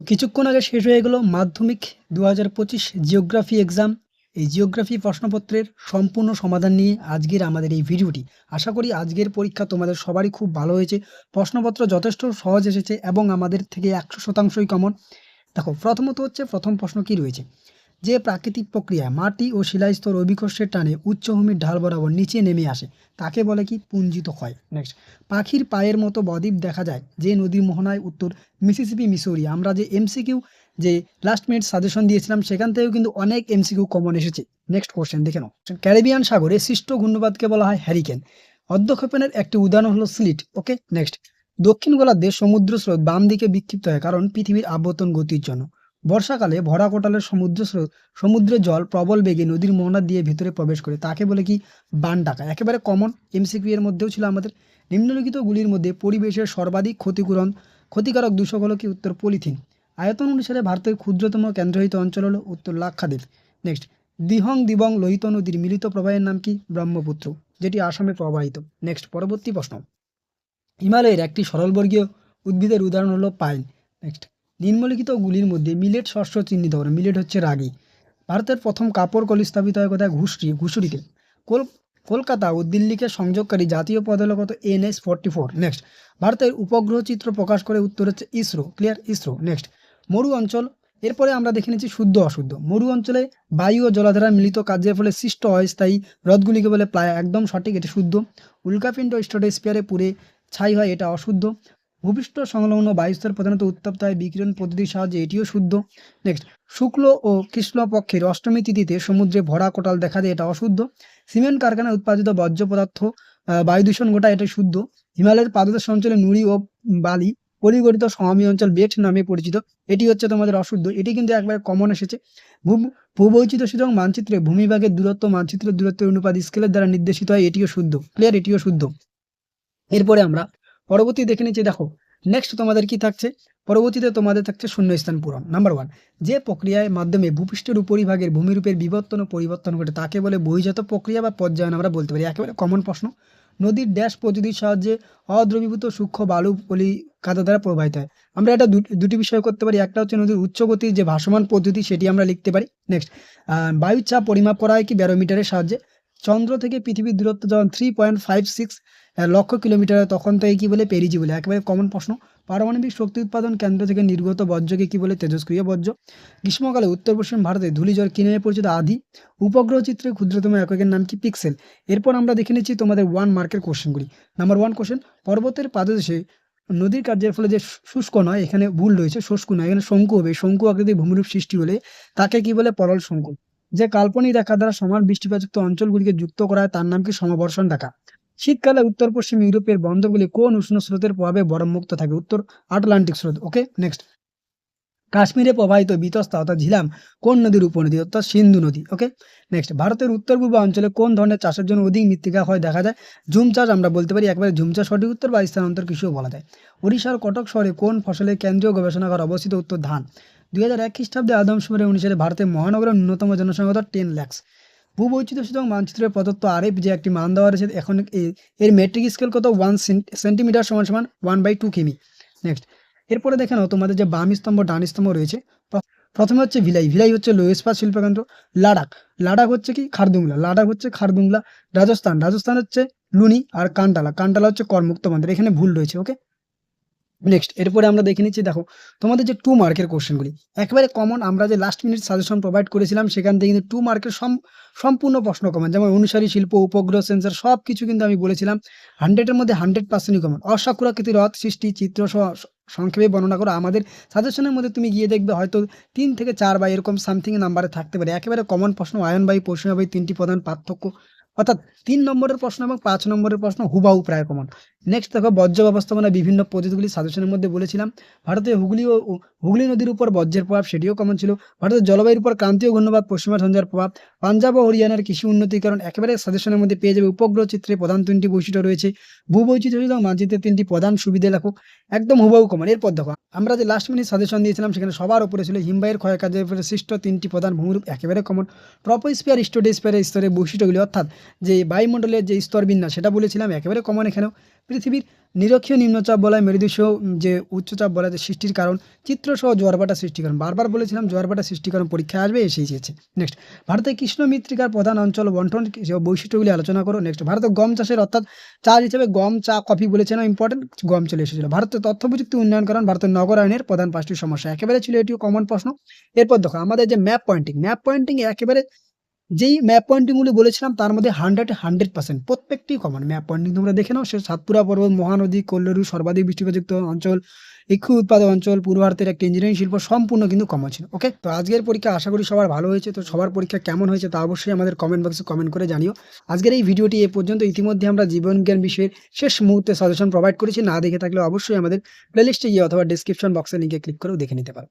কিছুক্ষণ আগে শেষ হয়ে গেল মাধ্যমিক ২০২৫ জিওগ্রাফি এক্সাম। এই জিওগ্রাফি প্রশ্নপত্রের সম্পূর্ণ সমাধান নিয়ে আজকের আমাদের এই ভিডিওটি। আশা করি আজকের পরীক্ষা তোমাদের সবারই খুব ভালো হয়েছে। প্রশ্নপত্র যথেষ্ট সহজ এসেছে এবং আমাদের থেকে ১০০%ই কমন। দেখো, প্রথমত হচ্ছে প্রথম প্রশ্ন কি রয়েছে, যে প্রাকৃতিক প্রক্রিয়ায় মাটি ও শিলাস্তর অভিকর্ষের টানে উচ্চভূমির ঢাল বরাবর নিচে নেমে আসে তাকে বলে কি পুঞ্জিত ক্ষয়। নেক্সট, পাখির পায়ের মতো বদ্বীপ দেখা যায় যে নদীর মোহনায়। উত্তর মিসিসিপি মিসৌরি। আমরা যে এমসিকিউ যে লাস্ট মিনিট সাজেশন দিয়েছিলাম সেখান থেকেও কিন্তু অনেক এমসিকিউ কমন এসেছে। নেক্সট কোশ্চেন দেখে নাও। ক্যারিবিয়ান সাগরে সৃষ্ট ঘূর্ণিপাতকে বলা হয় হ্যারিকেন। অধ্যক্ষেপণের একটি উদাহরণ হলো স্লিট। ওকে, নেক্সট, দক্ষিণ গোলার্ধে সমুদ্র স্রোত বাম দিকে বিক্ষিপ্ত হয় কারণ পৃথিবীর আবর্তন গতির জন্য। বর্ষাকালে ভরা কোটালের সমুদ্র স্রোত সমুদ্রের জল প্রবল বেগে নদীর মোহনা দিয়ে ভেতরে প্রবেশ করে তাকে বলে কি বান ডাকা। একেবারে কমন এমসিকিউ এর মধ্যেও ছিল আমাদের। নিম্নলিখিতগুলির মধ্যে পরিবেশের সর্বাধিক ক্ষতিকারক দূষক হলো কি? উত্তর পলিথিন। আয়তন অনুসারে ভারতের ক্ষুদ্রতম কেন্দ্রহিত অঞ্চল হলো উত্তর লাক্ষাদ্বীপ। নেক্সট, দিহং দিবং লোহিত নদীর মিলিত প্রবাহের নাম কি? ব্রহ্মপুত্র, যেটি আসামে প্রবাহিত। নেক্সট, পরবর্তী প্রশ্ন, হিমালয়ের একটি সরলবর্গীয় উদ্ভিদের উদাহরণ হলো পাইন। নেক্সট, নিম্নলিখিতগুলির মধ্যে মিলেট শস্য চিহ্নিত করো। মিলেট হচ্ছে রাগী। ভারতের প্রথম কাপড় কল স্থাপিত হয় কোথায়? ঘুষুরিতে। কলকাতা ও দিল্লিকে সংযোগকারী জাতীয় পদ হলো কত? NH-44। নেক্সট, ভারতের উপগ্রহ চিত্র প্রকাশ করে উত্তর হচ্ছে ইসরো। ক্লিয়ার, ইসরো। নেক্সট, মরু অঞ্চল। এরপরে আমরা দেখে নিচ্ছি শুদ্ধ অশুদ্ধ। মরু অঞ্চলে বায়ু ও জলাধারার মিলিত কার্যের ফলে সৃষ্ট অস্থায়ী হ্রদগুলিকে বলে প্লায়া। একদম সঠিক, এটি শুদ্ধ। উল্কাপিণ্ড স্ট্র্যাটোস্ফিয়ারে পুড়ে ছাই হয়, এটা অশুদ্ধ। ভূপৃষ্ঠ সংলগ্ন বায়ুস্তর প্রধানত উত্তপ্ত হয় বিকিরণ পদ্ধতির সাহায্যে, এটিও শুদ্ধ। নেক্সট, শুক্ল ও কৃষ্ণ পক্ষের অষ্টমী তিথিতে সমুদ্রে ভরা কোটাল দেখা যায়, এটা অশুদ্ধ। সিমেন্ট কারখানায় উৎপাদিত বর্জ্য পদার্থ বায়ু দূষণ ঘটায়, এটা শুদ্ধ। হিমালয়ের পাদদেশ অঞ্চলে নুড়ি ও বালি পরিগঠিত সমভূমি অঞ্চল বেট নামে পরিচিত, এটি হচ্ছে তোমাদের অশুদ্ধ। এটি কিন্তু একবার কমন এসেছে। ভূবৈচিত্র্য সূচক মানচিত্রে ভূমিভাগের দূরত্ব মানচিত্রের দূরত্বের অনুপাত স্কেলের দ্বারা নির্দেশিত হয়, এটিও শুদ্ধ। ক্লিয়ার, এটিও শুদ্ধ। এরপরে আমরা পরবর্তী দেখে নিচ্ছি। দেখো, নেক্সট তোমাদের কি থাকছে? পরবর্তীতে তোমাদের থাকছে শূন্যস্থান পূরণ। নাম্বার 1, যে প্রক্রিয়ার মাধ্যমে ভূপৃষ্ঠের উপরিভাগের ভূমিরূপের বিবর্তন ও পরিবর্তন ঘটে তাকে বলে বহির্জাত প্রক্রিয়া বা পর্যায়ন আমরা বলতে পারি। একেবারে কমন প্রশ্ন। নদীর ড্যাশ পদ্ধতির সাহায্যে অদ্রবীভূত সূক্ষ্ম বালু পলি কাদা দ্বারা প্রবাহিত হয়। আমরা এটা দুটি বিষয় করতে পারি। একটা হচ্ছে নদীর উচ্চগতির যে ভাসমান পদ্ধতি, সেটি আমরা লিখতে পারি। নেক্সট, বায়ুর চাপ পরিমাপ করা হয় কি? ব্যারোমিটারের সাহায্যে। চন্দ্র থেকে পৃথিবীর দূরত্ব যখন 3.56 লক্ষ কিলোমিটার, তখন তো এই কি বলে? পেরিজি বলে। একেবারে কমন প্রশ্ন। পারমাণবিক শক্তি উৎপাদন কেন্দ্র থেকে নির্গত বর্জ্যকে কি বলে? তেজস্ক্রিয় বর্জ্য। গ্রীষ্মকালে উত্তর পশ্চিম ভারতে ধূলিঝড় কি নামে পরিচিত? আধি। উপগ্রহ চিত্রের ক্ষুদ্রতম এককের নাম কি? পিক্সেল। এরপর আমরা দেখে নিচ্ছি তোমাদের 1 মার্কের কোশ্চেনগুলি। নাম্বার 1 কোশ্চেন, পর্বতের পাদদেশে নদীর কার্যের ফলে যে শুষ্ক নয়, এখানে ভুল রয়েছে, শুষ্ক নয়, এখানে শঙ্কু হবে। শঙ্কু আকৃতির ভূমিরূপ সৃষ্টি হলে তাকে কি বলে? পলল শঙ্কু। যে কাল্পনিক রেখা দ্বারা সমান বৃষ্টিপাতযুক্ত অঞ্চলগুলিকে যুক্ত করা হয় তার নাম কি? সমবর্ষণ রেখা। শীতকালে উত্তর পশ্চিম ইউরোপের বন্দরগুলি কোন উষ্ণ স্রোতের প্রভাবে বরফমুক্ত থাকে? উত্তর আটলান্টিক স্রোত। ওকে, নেক্সট, কাশ্মীরে প্রবাহিত বিতস্তা অর্থাৎ ঝিলাম কোন নদীর উপনদী? অর্থাৎ সিন্ধু নদী। ওকে, নেক্সট, ভারতের উত্তর পূর্ব অঞ্চলে কোন ধরনের চাষের জন্য অধিক মৃত্তিকা ক্ষয় দেখা যায়? ঝুম চাষ আমরা বলতে পারি। একবারে ঝুম চাষ সঠিক উত্তর, বা স্থানান্তর কৃষিও বলা যায়। ওড়িশার কটক শহরে কোন ফসলের কেন্দ্রীয় গবেষণাগার অবস্থিত? উত্তর ধান। 2001 খ্রিস্টাব্দে আদমশুমারি অনুসারে ভারতের মহানগরের ন্যূনতম জনসংখ্যা 10 লাখ। ভূবৈচিত্র্য সূচক মানচিত্রের প্রদত্ত আরএফ যে একটি মান দেওয়া রয়েছে, এখন এর মেট্রিক স্কেল কত? 1 সেন্টিমিটার সমান সমান 1/2 কিমি। নেক্সট, এরপরে দেখে নাও তোমাদের যে বাম স্তম্ভ ডান স্তম্ভ রয়েছে। প্রথমে হচ্ছে ভিলাই। ভিলাই হচ্ছে লো ইস্পাত শিল্পকেন্দ্র। লাদাখ। লাদাখ হচ্ছে কি? খারদুংলা। লাদাখ হচ্ছে খারদুংলা। রাজস্থান। রাজস্থান হচ্ছে লুনি। আর কান্টালা। কান্টালা হচ্ছে করমুক্ত বন্দর। এখানে ভুল রয়েছে। ওকে, নেক্সট, এরপরে আমরা দেখে নিচ্ছি। দেখো, তোমাদের যে 2 মার্কের কোশ্চেনগুলি একেবারে কমন। আমরা যে লাস্ট মিনিট সাজেশন প্রোভাইড করেছিলাম সেখান থেকে কিন্তু 2 মার্কের সম্পূর্ণ প্রশ্ন কমন। যেমন অনুসারী শিল্প, উপগ্রহ, সেন্সর সবকিছু কিন্তু আমি বলেছিলাম 100 এর মধ্যে 100%ই কমন। অসাকুরাকৃতি হ্রদ সৃষ্টি চিত্র সহ সংক্ষেপে বর্ণনা করো। আমাদের সাজেশনের মধ্যে তুমি গিয়ে দেখবে হয়তো 3 থেকে 4 বা এরকম সামথিং নাম্বারে থাকতে পারে। একেবারে কমন প্রশ্ন। আয়নবায়ু, পশ্চিমাবায়ু, 3টি প্রধান পার্থক্য, অর্থাৎ 3 নম্বরের প্রশ্ন এবং 5 নম্বরের প্রশ্ন হুবাহু প্রায় কমন। নেক্সট দেখো, বর্জ্য ব্যবস্থাপনা বিভিন্ন পদ্ধতিগুলি সাজেশনের মধ্যে বলেছিলাম। ভারতে হুগলি নদীর উপর বর্জ্যের প্রভাব, সেটিও কমন ছিল। ভারতের জলবায়ুর উপর ক্রান্তীয় ঘূর্ণিপাত পশ্চিমা ঝঞ্ঝার প্রভাব। পাঞ্জাব ও হরিয়ানার কৃষি উন্নতিকরণ একেবারে সাজেশনের মধ্যে পেয়ে যাবে। উপগ্রহ চিত্রে প্রধান 3টি বৈশিষ্ট্য রয়েছে। ভূবৈচিত্র্য সূচক মানচিত্রের 3টি প্রধান সুবিধা লেখো। একদম হুবাহু কমন। এরপর দেখো, আমরা যে লাস্ট মিনিট সাজেশন দিয়েছিলাম সেখানে সবার উপরে ছিল হিমবাহের ক্ষয়কার্যের ফলে সৃষ্ট 3টি প্রধান ভূমিরূপ, একেবারে কমন। ট্রপোস্ফিয়ার, স্ট্র্যাটোস্ফিয়ারের স্তরের বৈশিষ্ট্যগুলি, অর্থাৎ যে বায়ুমণ্ডলের যে স্তর বিন্যাস সেটা বলেছিলাম, একেবারে কমন এখানেও। পৃথিবীর নিরক্ষীয় নিম্নচাপ বলয়, মেরুদেশীয় যে উচ্চচাপ বলয় যে সৃষ্টির কারণ, চিত্রসহ জোয়ারভাটা সৃষ্টির কারণ। বারবার বলেছিলাম জোয়ারভাটা সৃষ্টির কারণ পরীক্ষায় আসবে, এসেই গেছে। নেক্সট, ভারতের কৃষ্ণ মৃত্তিকার প্রধান অঞ্চল বন্টন বৈশিষ্ট্যগুলি আলোচনা করো। নেক্সট, ভারতে গম চাষের অর্থাৎ চাষ হিসেবে গম, চা, কফি বলেছিলাম ইম্পর্টেন্ট, গম চলে এসেছিল। ভারতের তথ্য প্রযুক্তি উন্নয়নকরণ, ভারতের নগরায়নের প্রধান 5টি সমস্যা। একেবারে ছিল এটিও কমন প্রশ্ন। এরপর দেখো আমাদের যে ম্যাপ পয়েন্টিং একেবারে যেই ম্যাপ পয়েন্টিংগুলি বলেছিলাম তার মধ্যে 100% প্রত্যেকটি কমন। ম্যাপ পয়েন্টিং তোমরা দেখে নাও, সে সাতপুরা পর্বত, মহানদী, কোল্লুরু, সর্বাধিক বৃষ্টিপাতযুক্ত অঞ্চল, ইক্ষু উৎপাদক অঞ্চল, পূর্ব ভারতের একটা ইঞ্জিনিয়ারিং শিল্প, সম্পূর্ণ কিন্তু কমন ছিল। ওকে, তো আজকের পরীক্ষা আশা করি সবার ভালো হয়েছে। তো সবার পরীক্ষা কেমন হয়েছে তা অবশ্যই আমাদের কমেন্ট বক্সে কমেন্ট করে জানিও। আজকের এই ভিডিওটি এ পর্যন্ত। ইতিমধ্যে আমরা জীবন জ্ঞান বিষয়ের শেষ মুহূর্তে সাজেশন প্রোভাইড করেছি, না দেখে থাকলে অবশ্যই আমাদের প্লেলিস্টে গিয়ে অথবা ডিসক্রিপশন বক্সের লিঙ্কে ক্লিক করেও দেখে নিতে পারো।